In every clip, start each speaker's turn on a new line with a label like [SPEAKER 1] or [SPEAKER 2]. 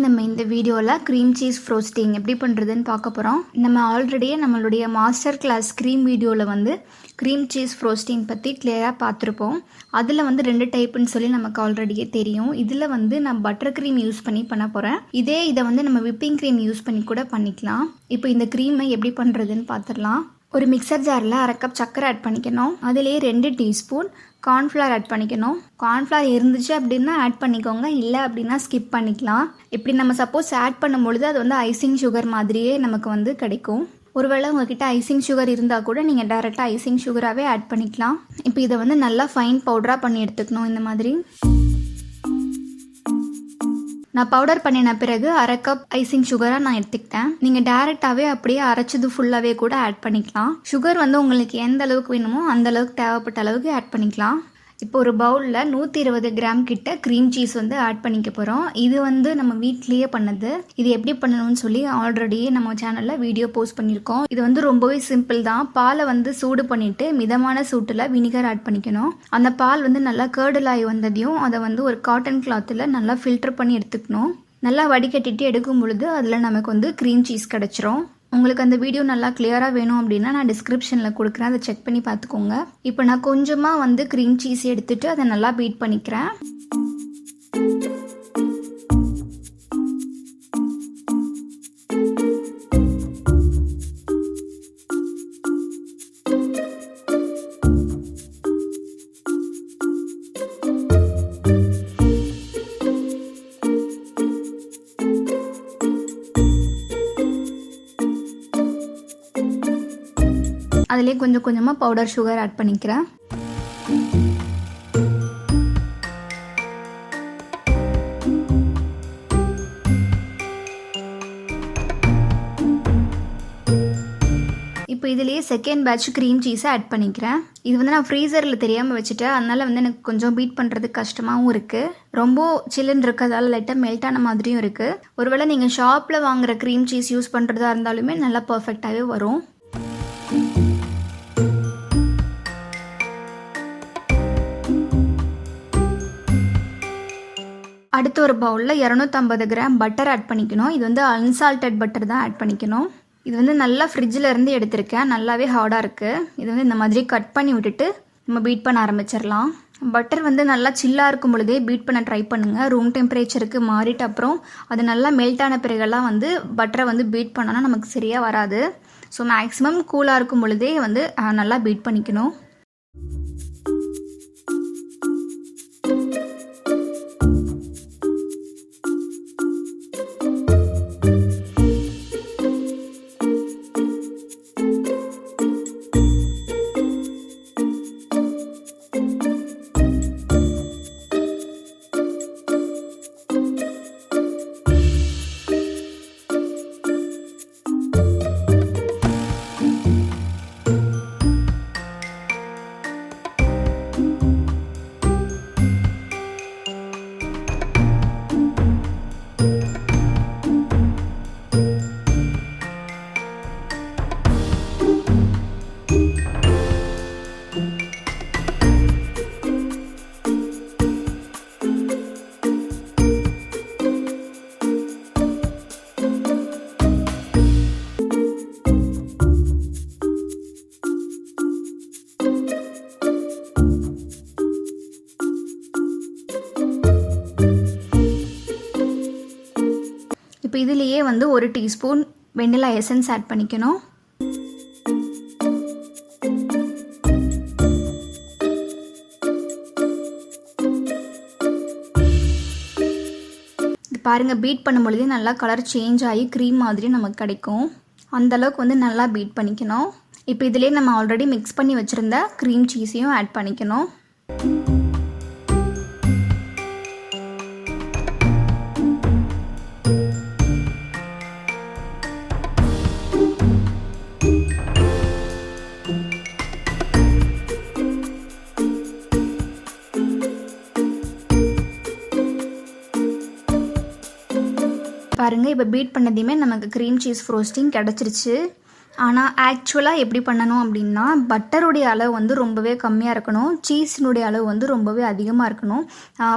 [SPEAKER 1] நம்ம இந்த வீடியோவில் க்ரீம் சீஸ் ஃப்ரோஸ்டிங் எப்படி பண்ணுறதுன்னு பார்க்க போகிறோம். நம்ம ஆல்ரெடியே நம்மளுடைய மாஸ்டர் கிளாஸ் க்ரீம் வீடியோவில் வந்து க்ரீம் சீஸ் ஃப்ரோஸ்டிங் பற்றி கிளியராக பார்த்துருப்போம். அதில் வந்து 2 டைப்புன்னு சொல்லி நமக்கு ஆல்ரெடியே தெரியும். இதில் வந்து நான் பட்டர் க்ரீம் யூஸ் பண்ண போகிறேன். இதை வந்து நம்ம விப்பிங் க்ரீம் யூஸ் பண்ணி கூட பண்ணிக்கலாம். இப்போ இந்த க்ரீமை எப்படி பண்ணுறதுன்னு பார்த்துடலாம். ஒரு மிக்சர் ஜாரில் 1/2 கப் சர்க்கரை ஆட் பண்ணிக்கணும். அதிலே 2 டீஸ்பூன் கார்ன்ஃப்ளவர் ஆட் பண்ணிக்கணும். கார்ன்ஃப்ளவர் இருந்துச்சு அப்படின்னா ஆட் பண்ணிக்கோங்க, இல்லை அப்படின்னா ஸ்கிப் பண்ணிக்கலாம். இப்படி நம்ம சப்போஸ் ஆட் பண்ணும்பொழுது அது வந்து ஐசிங் சுகர் மாதிரியே நமக்கு வந்து கிடைக்கும். ஒருவேளை உங்ககிட்ட ஐசிங் சுகர் இருந்தால் கூட நீங்கள் டைரெக்டாக ஐசிங் சுகராகவே ஆட் பண்ணிக்கலாம். இப்போ இதை வந்து நல்லா ஃபைன் பவுடராக பண்ணி எடுத்துக்கணும். இந்த மாதிரி நான் பவுடர் பண்ணின பிறகு 1/2 கப் ஐசிங் சுகராக நான் எடுத்துக்கிட்டேன். நீங்கள் டேரெக்டாகவே அப்படியே அரைச்சது ஃபுல்லாகவே கூட ஆட் பண்ணிக்கலாம். சுகர் வந்து உங்களுக்கு எந்த அளவுக்கு வேணுமோ அந்த அளவுக்கு தேவைப்பட்ட அளவுக்கு ஆட் பண்ணிக்கலாம். இப்போ ஒரு பவுலில் 120 கிராம் கிட்ட க்ரீம் சீஸ் வந்து ஆட் பண்ணிக்க போகிறோம். இது வந்து நம்ம வீட்லேயே பண்ணது. இது எப்படி பண்ணணும்னு சொல்லி ஆல்ரெடியே நம்ம சேனலில் வீடியோ போஸ்ட் பண்ணியிருக்கோம். இது வந்து ரொம்பவே சிம்பிள் தான். பாலை வந்து சூடு பண்ணிவிட்டு மிதமான சூட்டில் வினிகர் ஆட் பண்ணிக்கணும். அந்த பால் வந்து நல்லா கேர்டலாகி வந்ததையும் அதை வந்து ஒரு காட்டன் கிளாத்தில் நல்லா ஃபில்டர் பண்ணி எடுத்துக்கணும். நல்லா வடிகட்டிட்டு எடுக்கும் பொழுது அதில் நமக்கு வந்து க்ரீம் சீஸ் கிடச்சிரும். உங்களுக்கு அந்த வீடியோ நல்லா கிளியராக வேணும் அப்படின்னா நான் டிஸ்கிரிப்ஷனில் கொடுக்குறேன், அதை செக் பண்ணி பார்த்துக்கோங்க. இப்போ நான் கொஞ்சமாக வந்து க்ரீம் சீஸ் எடுத்துகிட்டு அதை நல்லா பீட் பண்ணிக்கிறேன். அதிலே கொஞ்சம் கொஞ்சமாக பவுடர் சுகர் ஆட் பண்ணிக்கிறேன். இப்போ இதிலேயே செகண்ட் பேட்ச் க்ரீம் சீஸை ஆட் பண்ணிக்கிறேன். இது வந்து நான் ஃப்ரீசரில் தெரியாமல் வச்சுட்டேன், அதனால் வந்து எனக்கு கொஞ்சம் பீட் பண்ணுறது கஷ்டமாகவும் இருக்குது. ரொம்ப சில்லுன்னு இருக்கிறதால லைட்டாக மெல்ட் ஆன மாதிரியும் இருக்குது. ஒருவேளை நீங்கள் ஷாப்பில் வாங்குகிற க்ரீம் சீஸ் யூஸ் பண்ணுறதா இருந்தாலுமே நல்லா பர்ஃபெக்டாகவே வரும். அடுத்து ஒரு பவுலில் 250 கிராம் பட்டர் ஆட் பண்ணிக்கணும். இது வந்து அன்சால்டட் பட்டர் தான் ஆட் பண்ணிக்கணும். இது வந்து நல்லா ஃப்ரிட்ஜில் இருந்து எடுத்திருக்கேன், நல்லாவே ஹார்டாக இருக்குது. இது வந்து இந்த மாதிரி கட் பண்ணி விட்டுட்டு நம்ம பீட் பண்ண ஆரம்பிச்சிடலாம். பட்டர் வந்து நல்லா சில்லாக இருக்கும் பொழுதே பீட் பண்ண ட்ரை பண்ணுங்கள். ரூம் டெம்பரேச்சருக்கு மாறிட்டு அப்புறம் அது நல்லா மெல்ட் ஆன பிறகெல்லாம் வந்து பட்டரை வந்து பீட் பண்ணோன்னா நமக்கு சரியாக வராது. ஸோ மேக்ஸிமம் கூலாக இருக்கும் பொழுதே வந்து நல்லா பீட் பண்ணிக்கணும். இப்போ இதிலேயே வந்து 1 டீஸ்பூன் வெண்ணிலா எசன்ஸ் ஆட் பண்ணிக்கணும். இது பாருங்கள், பீட் பண்ணும் பொழுதே நல்லா கலர் சேஞ்ச் ஆகி க்ரீம் மாதிரி நமக்கு கிடைக்கும். அந்தளவுக்கு வந்து நல்லா பீட் பண்ணிக்கணும். இப்போ இதிலே நம்ம ஆல்ரெடி மிக்ஸ் பண்ணி வச்சுருந்த க்ரீம் சீஸையும் ஆட் பண்ணிக்கணும். பாருங்கள், இப்போ பீட் பண்ணதையுமே நமக்கு க்ரீம் சீஸ் ஃப்ரோஸ்டிங் கிடச்சிருச்சு. ஆனால் ஆக்சுவலாக எப்படி பண்ணணும் அப்படின்னா பட்டருடைய அளவு வந்து ரொம்பவே கம்மியாக இருக்கணும், சீஸினுடைய அளவு வந்து ரொம்பவே அதிகமாக இருக்கணும்.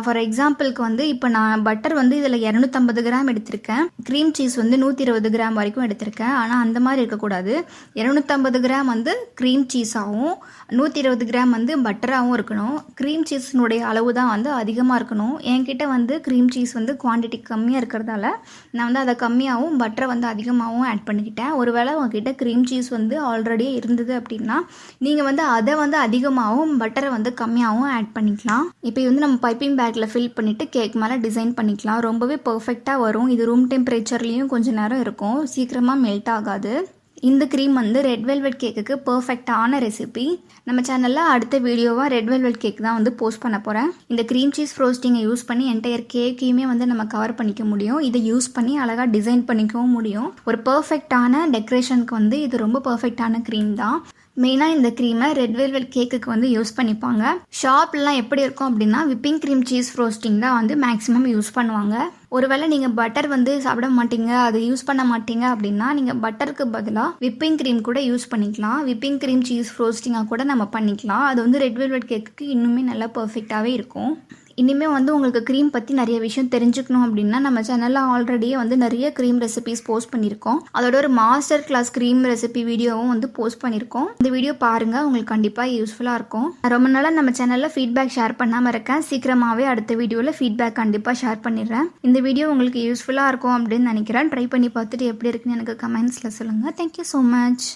[SPEAKER 1] ஃபார் எக்ஸாம்பிளுக்கு வந்து இப்போ நான் பட்டர் வந்து இதில் 250 கிராம் எடுத்திருக்கேன், க்ரீம் சீஸ் வந்து 120 கிராம் வரைக்கும் எடுத்திருக்கேன். ஆனால் அந்த மாதிரி இருக்கக்கூடாது. 250 கிராம் வந்து க்ரீம் சீஸாகவும் 120 கிராம் வந்து பட்டராகவும் இருக்கணும். க்ரீம் சீஸினுடைய அளவு தான் வந்து அதிகமாக இருக்கணும். என்கிட்ட வந்து க்ரீம் சீஸ் வந்து குவான்டிட்டி கம்மியாக இருக்கிறதால நான் வந்து அதை கம்மியாகவும் பட்டரை வந்து அதிகமாகவும் ஆட் பண்ணிக்கிட்டேன். ஒருவேளை உங்ககிட்ட க்ரீம் சீஸ் வந்து ஆல்ரெடி இருந்தது அப்படின்னா நீங்கள் வந்து அதை வந்து அதிகமாகவும் பட்டரை வந்து கம்மியாகவும் ஆட் பண்ணிக்கலாம். இப்போ வந்து நம்ம பைப்பிங் பேக்கில் ஃபில் பண்ணிவிட்டு கேக் மேலே டிசைன் பண்ணிக்கலாம். ரொம்பவே பர்ஃபெக்டாக வரும். இது ரூம் டெம்பரேச்சர்லேயும் கொஞ்சம் நேரம் இருக்கும், சீக்கிரமாக மெல்ட் ஆகாது. இந்த க்ரீம் வந்து ரெட் வெல்வெட் கேக்குக்கு பர்ஃபெக்டான ரெசிபி. நம்ம சேனலில் அடுத்த வீடியோவாக ரெட் வெல்வெட் கேக் தான் வந்து போஸ்ட் பண்ண போகிறேன். இந்த க்ரீம் சீஸ் ஃப்ரோஸ்டிங்கை யூஸ் பண்ணி என்டையர் கேக்கையுமே வந்து நம்ம கவர் பண்ணிக்க முடியும். இதை யூஸ் பண்ணி அழகாக டிசைன் பண்ணிக்கவும் முடியும். ஒரு பர்ஃபெக்டான டெக்கரேஷனுக்கு வந்து இது ரொம்ப பர்ஃபெக்டான க்ரீம் தான். மெயினாக இந்த க்ரீமை ரெட் வெல்வெட் கேக்குக்கு வந்து யூஸ் பண்ணிப்பாங்க. ஷாப்லாம் எப்படி இருக்கும் அப்படின்னா விப்பிங் க்ரீம் சீஸ் ஃப்ரோஸ்டிங் தான் வந்து மேக்ஸிமம் யூஸ் பண்ணுவாங்க. ஒருவேளை நீங்கள் பட்டர் வந்து சாப்பிட மாட்டீங்க, அதை யூஸ் பண்ண மாட்டீங்க அப்படின்னா நீங்கள் பட்டருக்கு பதிலாக விப்பிங் க்ரீம் கூட யூஸ் பண்ணிக்கலாம். விப்பிங் க்ரீம் சீஸ் ஃப்ரோஸ்டிங்காக கூட நம்ம பண்ணிக்கலாம். அது வந்து ரெட் வெல்வெட் கேக்குக்கு இன்னுமே நல்லா பர்ஃபெக்டாகவே இருக்கும். இனிமேல் வந்து உங்களுக்கு க்ரீம் பற்றி நிறைய விஷயம் தெரிஞ்சுக்கணும் அப்படின்னா நம்ம சேனலில் ஆல்ரெடியே வந்து நிறைய க்ரீம் ரெசிபிஸ் போஸ்ட் பண்ணியிருக்கோம். அதோட ஒரு மாஸ்டர் கிளாஸ் க்ரீம் ரெசிபி வீடியோவும் வந்து போஸ்ட் பண்ணியிருக்கோம். இந்த வீடியோ பாருங்கள், உங்களுக்கு கண்டிப்பாக யூஸ்ஃபுல்லாக இருக்கும். ரொம்ப நாளாக நம்ம சேனலில் ஃபீட்பேக் ஷேர் பண்ணாமல் இருக்கேன். சீக்கிரமாகவே அடுத்த வீடியோவில் ஃபீட்பேக் கண்டிப்பாக ஷேர் பண்ணிடுறேன். இந்த வீடியோ உங்களுக்கு யூஸ்ஃபுல்லாக இருக்கும் அப்படின்னு நினைக்கிறேன். ட்ரை பண்ணி பார்த்துட்டு எப்படி இருக்குன்னு எனக்கு கமெண்ட்ஸில் சொல்லுங்கள். Thank you so much.